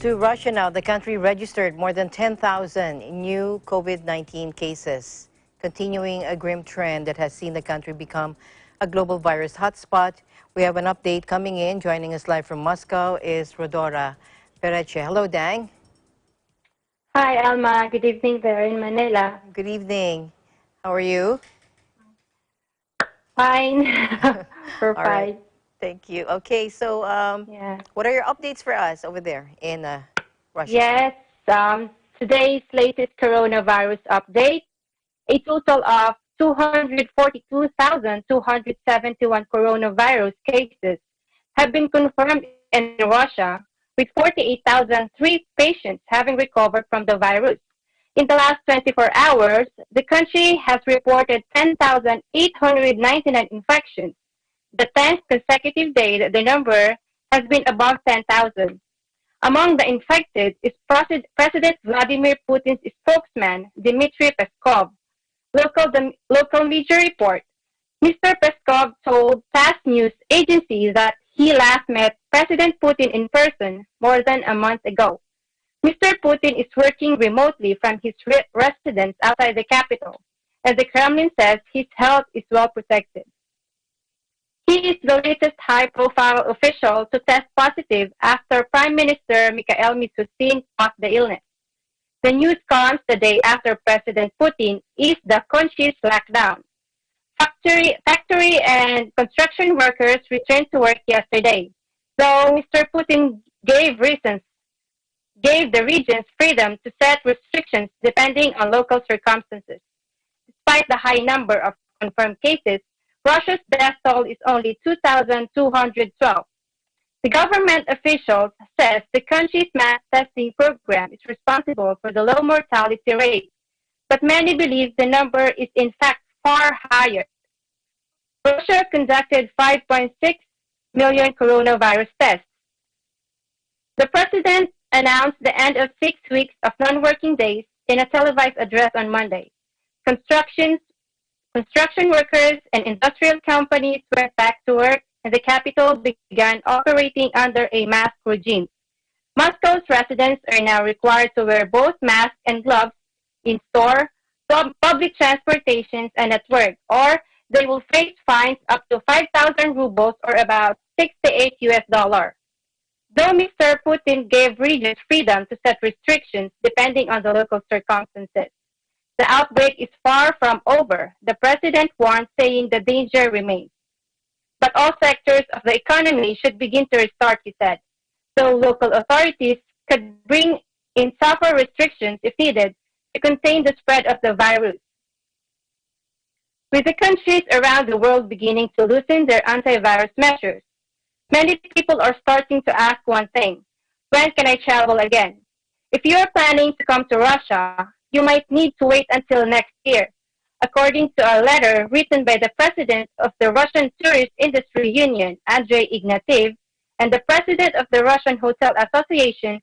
To Russia now, the country registered more than 10,000 new COVID-19 cases, continuing a grim trend that has seen the country become a global virus hotspot. We have an update coming in. Joining us live from Moscow is Rodora Pereche. Hello, Dang. Hi, Alma. Good evening there in Manila. Good evening. How are you? Fine. We're All right. fine. Thank you. Okay, so Yeah. what are your updates for us over there in Russia? Yes. Today's latest coronavirus update, a total of 242,271 coronavirus cases have been confirmed in Russia, with 48,003 patients having recovered from the virus. In the last 24 hours, the country has reported 10,899 infections, the 10th consecutive day that the number has been above 10,000. Among the infected is President Vladimir Putin's spokesman, Dmitry Peskov. Local media report, Mr. Peskov told TASS news agency that he last met President Putin in person more than a month ago. Mr. Putin is working remotely from his residence outside the capital, and the Kremlin says his health is well protected. He is the latest high-profile official to test positive after Prime Minister Mikhail Mishustin caught the illness. The news comes the day after President Putin eased the country's lockdown. Factory and construction workers returned to work yesterday, though Mr. Putin gave the regions freedom to set restrictions depending on local circumstances. Despite the high number of confirmed cases, Russia's death toll is only 2,212. The government officials says the country's mass testing program is responsible for the low mortality rate, but many believe the number is in fact far higher. Russia conducted 5.6 million coronavirus tests. The president announced the end of 6 weeks of non-working days in a televised address on Monday. Construction workers and industrial companies went back to work, and the capital began operating under a mask regime. Moscow's residents are now required to wear both masks and gloves in store, public transportations, and at work, or they will face fines up to 5,000 rubles or about $68. Though Mr. Putin gave regions freedom to set restrictions depending on the local circumstances, the outbreak is far from over, the president warned, saying the danger remains. But all sectors of the economy should begin to restart, he said, so local authorities could bring in tougher restrictions if needed to contain the spread of the virus. With the countries around the world beginning to loosen their antivirus measures, many people are starting to ask one thing: when can I travel again? If you are planning to come to Russia, you might need to wait until next year, according to a letter written by the president of the Russian Tourist Industry Union, Andrei Ignatiev, and the president of the Russian Hotel Association,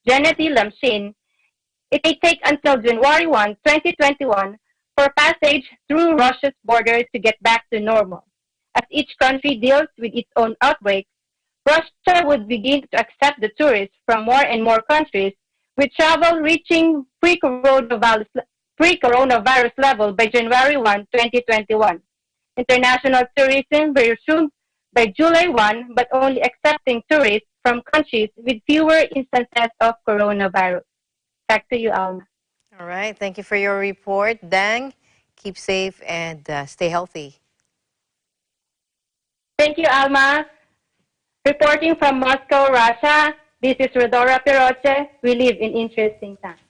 Gennady Lamshin. It may take until January 1, 2021, for passage through Russia's border to get back to normal. As each country deals with its own outbreaks, Russia would begin to accept the tourists from more and more countries, with travel reaching pre-coronavirus level by January 1, 2021. International tourism will resume by July 1, but only accepting tourists from countries with fewer instances of coronavirus. Back to you, Alma. All right. Thank you for your report, Dang. Keep safe and stay healthy. Thank you, Alma. Reporting from Moscow, Russia, this is Rodora Peroche. We live in interesting times.